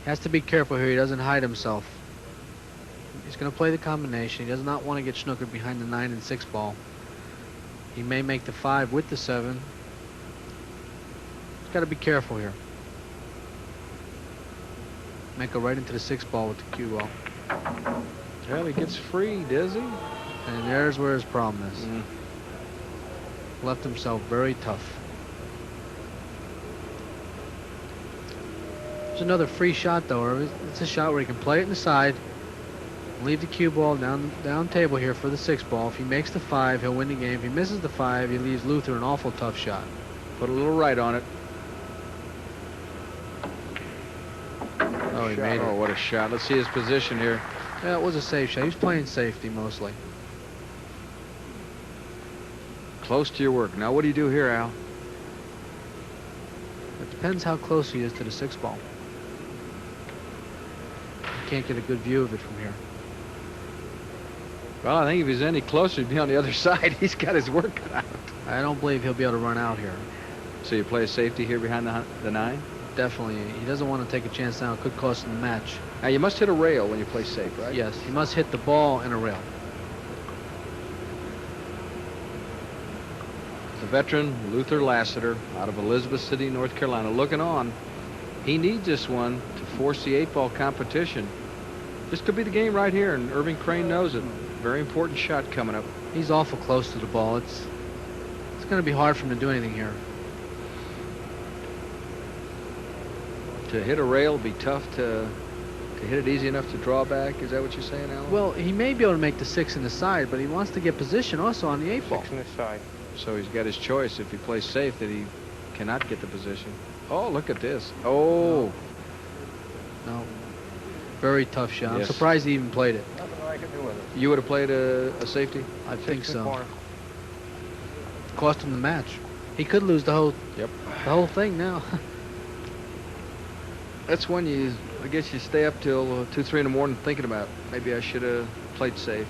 Has to be careful here. He doesn't hide himself. He's going to play the combination. He does not want to get snookered behind the 9 and 6 ball. He may make the 5 with the 7. He's got to be careful here. Might go right into the 6 ball with the cue ball. Well, he gets free, does he? And there's where his problem is. Left himself very tough. There's another free shot though. Irving. It's a shot where he can play it in the side, leave the cue ball down table here for the 6 ball. If he makes the 5, he'll win the game. If he misses the 5, he leaves Luther an awful tough shot. Put a little right on it. Oh, he made it. Oh, what a shot. Let's see his position here. Yeah, it was a safe shot. He was playing safety mostly. Close to your work. Now, what do you do here, Al? It depends how close he is to the 6 ball. You can't get a good view of it from here. Well, I think if he's any closer, he'd be on the other side. He's got his work cut out. I don't believe he'll be able to run out here. So you play a safety here behind the 9? Definitely. He doesn't want to take a chance now. It could cost him the match. Now, you must hit a rail when you play safe, right? Yes, he must hit the ball and a rail. The veteran, Luther Lassiter, out of Elizabeth City, North Carolina, looking on. He needs this one to force the 8-ball competition. This could be the game right here, and Irving Crane knows it. Very important shot coming up. He's awful close to the ball. It's going to be hard for him to do anything here. To hit a rail would be tough to hit it easy enough to draw back. Is that what you're saying, Alan? Well, he may be able to make the 6 in the side, but he wants to get position also on the 8 ball. 6 in the side. So he's got his choice. If he plays safe, that he cannot get the position. Oh, look at this. Oh. No. Very tough shot. Yes. I'm surprised he even played it. Nothing I could do with it. You would have played a safety? I think Six in the so. corner. Cost him the match. He could lose the whole thing now. That's when I guess you stay up till 2, 3 in the morning thinking about, maybe I should have played safe.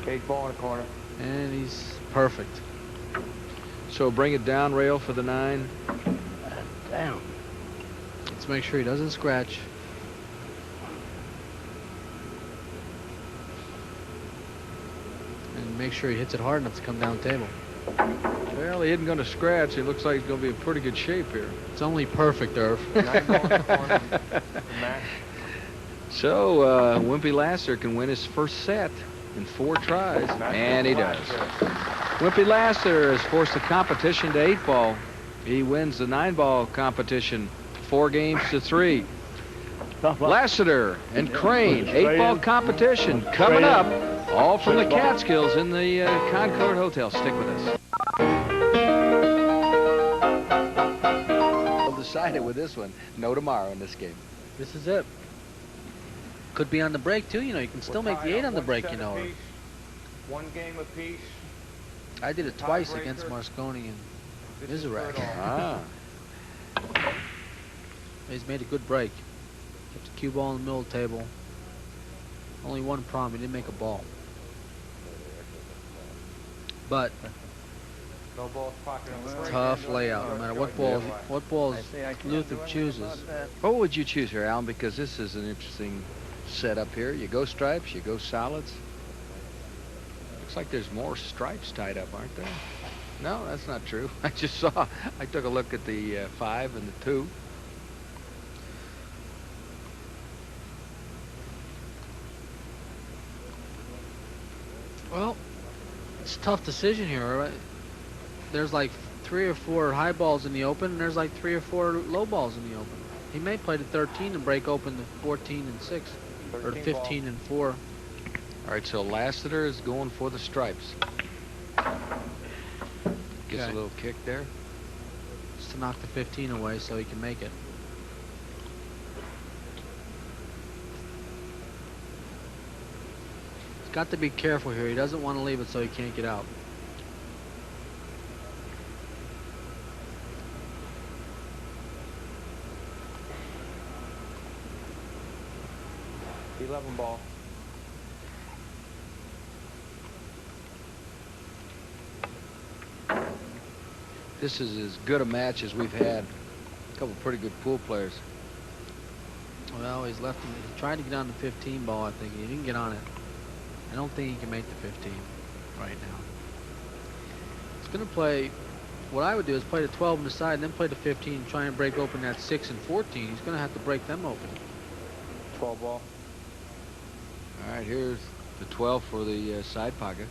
Cage ball in the corner. And he's perfect. So bring it down rail for the 9. Damn. Let's make sure he doesn't scratch. And make sure he hits it hard enough to come down table. Well, he isn't going to scratch. It looks like he's going to be in pretty good shape here. It's only perfect, Irv. 9 ball in the corner. Match. So Wimpy Lassiter can win his first set in 4 tries, and he does. Wimpy Lassiter has forced the competition to 8 ball. He wins the 9 ball competition 4 games to 3. Lassiter and Crane, 8 ball competition coming up, all from the Catskills in the Concord Hotel. Stick with us. We'll decide it with this one. No tomorrow in this game. This is it. Could be on the break too, you know. You can still make the 8 on the break, you know. 1 game apiece. I did it twice against Mosconi and Mizurek. Ah. He's made a good break. Kept the cue ball in the middle of the table. Only one problem, he didn't make a ball. But No balls pocket on the break. tough layout, no matter what balls Luther chooses. What would you choose here, Alan? Because this is an interesting setup here. You go stripes, you go solids. Looks like there's more stripes tied up, aren't there? No, that's not true. I just saw, I took a look at the 5 and the 2. Well, it's a tough decision here, right? There's like 3 or 4 high balls in the open, and there's like 3 or 4 low balls in the open. He may play the 13 and break open the 14 and 6, or the 15 and 4. All right, so Lassiter is going for the stripes. Gets Okay. a little kick there. Just to knock the 15 away so he can make it. He's got to be careful here. He doesn't want to leave it so he can't get out. 11 ball. This is as good a match as we've had. A couple pretty good pool players. Well, he's left him. He tried to get on the 15 ball, I think. He didn't get on it. I don't think he can make the 15 right now. He's going to play. What I would do is play the 12 on the side and then play the 15 and try and break open that 6 and 14. He's going to have to break them open. 12 ball. All right, here's the 12 for the side pocket.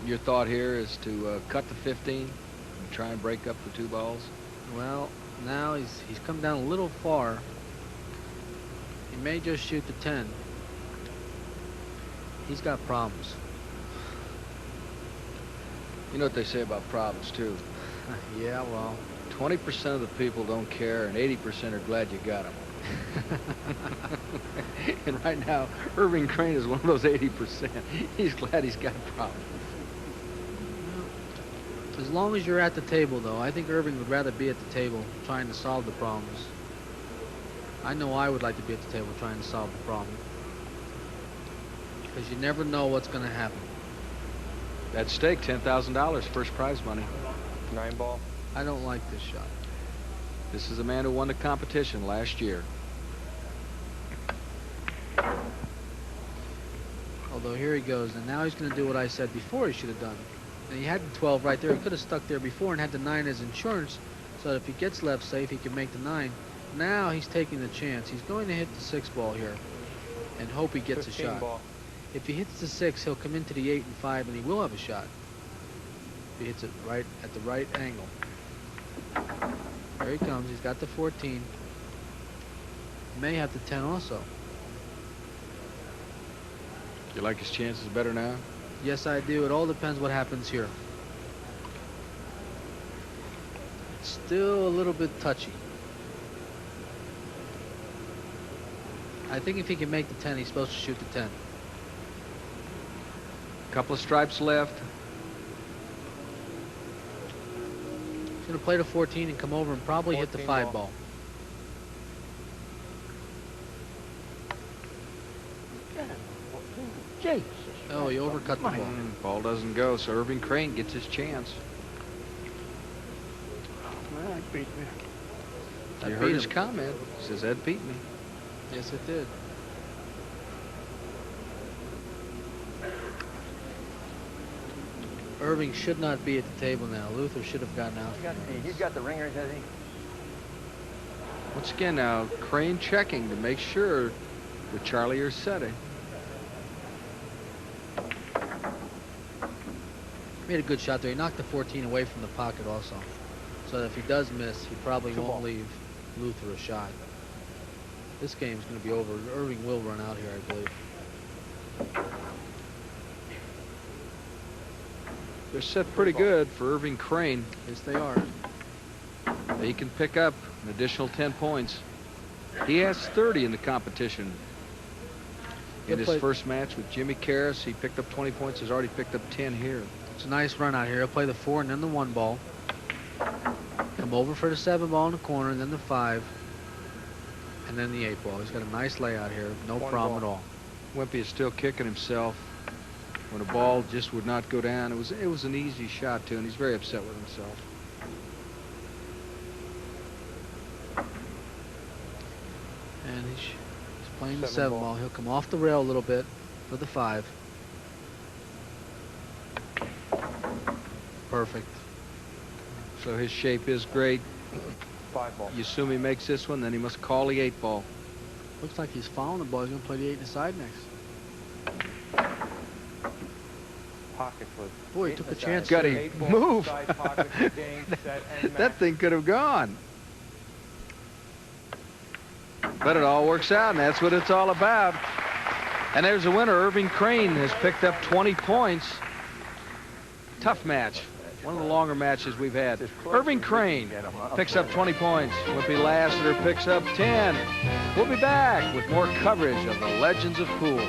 Your thought here is to cut the 15 and try and break up the 2 balls? Well, now he's come down a little far. He may just shoot the 10. He's got problems. You know what they say about problems, too. Yeah, well. 20% of the people don't care, and 80% are glad you got them. And right now, Irving Crane is one of those 80%. He's glad he's got problems. As long as you're at the table, though, I think Irving would rather be at the table trying to solve the problems. I know I would like to be at the table trying to solve the problem. Because you never know what's going to happen. At stake, $10,000 first prize money. 9 ball. I don't like this shot. This is a man who won the competition last year. Although here he goes, and now he's going to do what I said before he should have done. And he had the 12 right there. He could have stuck there before and had the 9 as insurance, so that if he gets left safe, he can make the 9. Now he's taking the chance. He's going to hit the 6 ball here and hope he gets a shot. Ball. If he hits the 6, he'll come into the 8 and 5, and he will have a shot. If he hits it right at the right angle. There he comes. He's got the 14. He may have the 10 also. You like his chances better now? Yes, I do. It all depends what happens here. It's still a little bit touchy. I think if he can make the 10, he's supposed to shoot the 10. Couple of stripes left. He's going to play the 14 and come over and probably hit the 5 ball. Jesus. Oh, he overcut the ball. Ball doesn't go, so Irving Crane gets his chance. Well, that beat me. You heard his comment. He says, that beat me. Yes, it did. Irving should not be at the table now. Luther should have gotten out. He's got the ringers, has he? Once again now, Crane checking to make sure with Charlie Ursetti. Made a good shot there. He knocked the 14 away from the pocket also. So that if he does miss, he probably won't leave Luther a shot. This game's going to be over. Irving will run out here, I believe. They're set pretty good for Irving Crane. Yes, they are. He can pick up an additional 10 points. He has 30 in the competition. In his first match with Jimmy Karras, he picked up 20 points. He's already picked up 10 here. It's a nice run out here. He'll play the 4 and then the 1 ball. Come over for the 7 ball in the corner and then the 5. And then the 8 ball. He's got a nice layout here. No problem at all. Wimpy is still kicking himself when a ball just would not go down. It was an easy shot, too, and he's very upset with himself. And he's playing the 7 ball. He'll come off the rail a little bit for the 5. Perfect. So his shape is great. 5 ball. You assume he makes this one, then he must call the 8 ball. Looks like he's following the ball. He's going to play the 8 inside next. Pocket foot. Boy, he took a chance. Got there. him. Move. Side pocket, game, set, and That match. thing could have gone. But it all works out, and that's what it's all about. And there's a winner. Irving Crane has picked up 20 points. Tough match. One of the longer matches we've had. Irving Crane picks up 20 points. Wimpy Lassiter picks up 10. We'll be back with more coverage of the Legends of Pool.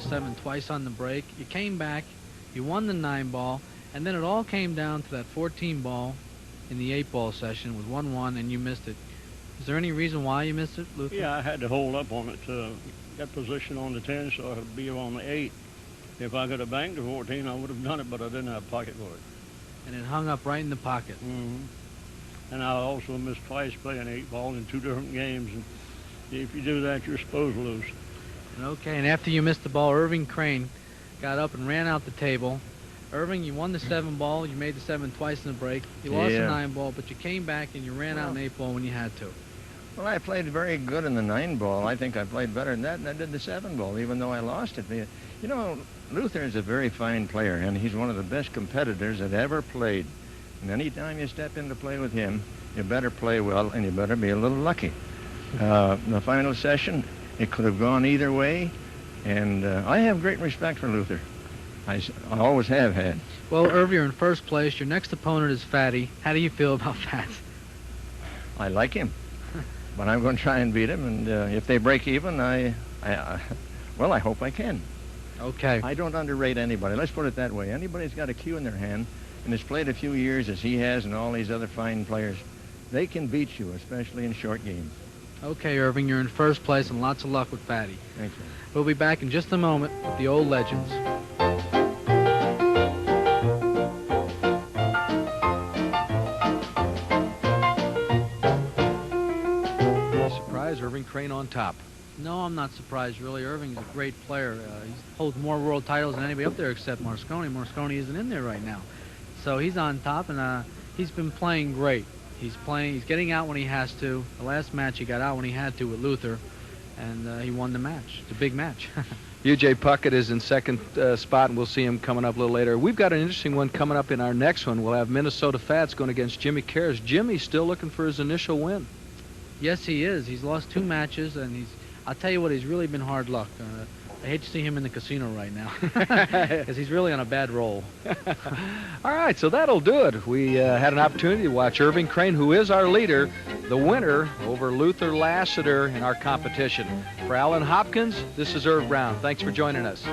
7 twice on the break. You came back. You won the 9 ball. And then it all came down to that 14 ball in the 8 ball session with 1-1, and you missed it. Is there any reason why you missed it, Luther? Yeah, I had to hold up on it. Got position on the 10, so I had to be on the 8. If I could have banked the 14, I would have done it, but I didn't have a pocket for it. And it hung up right in the pocket. And I also missed twice playing 8 ball in 2 different games. And if you do that, you're supposed to lose. Okay, and after you missed the ball, Irving Crane got up and ran out the table. Irving, you won the 7 ball. You made the 7 twice in the break. You lost the 9 ball, but you came back and you ran out an 8 ball when you had to. Well, I played very good in the 9 ball. I think I played better than that, and I did the 7 ball, even though I lost it. You know, Luther is a very fine player, and he's one of the best competitors that ever played. And any time you step in to play with him, you better play well, and you better be a little lucky. The final session, it could have gone either way, and I have great respect for Luther. I always have had. Well, Irv, you're in first place. Your next opponent is Fatty. How do you feel about Fat? I like him, but I'm going to try and beat him, and if they break even, well, I hope I can. Okay. I don't underrate anybody. Let's put it that way. Anybody's got a cue in their hand and has played a few years as he has and all these other fine players, they can beat you, especially in short games. Okay, Irving, you're in first place, and lots of luck with Fatty. Thank you. We'll be back in just a moment with the old legends. Surprise, Irving Crane on top. No, I'm not surprised, really. Irving's a great player. He holds more world titles than anybody up there except Mosconi. Mosconi isn't in there right now. So he's on top, and he's been playing great. He's getting out when he has to. The last match he got out when he had to with Luther, and he won the match. It's a big match. UJ Puckett is in second spot, and we'll see him coming up a little later. We've got an interesting one coming up in our next one. We'll have Minnesota Fats going against Jimmy Karras. Jimmy's still looking for his initial win. Yes, he is. He's lost 2 matches, and I'll tell you what, he's really been hard luck. I hate to see him in the casino right now because he's really on a bad roll. All right, so that'll do it. We had an opportunity to watch Irving Crane, who is our leader, the winner over Luther Lassiter in our competition. For Alan Hopkins, this is Irv Brown. Thanks for joining us.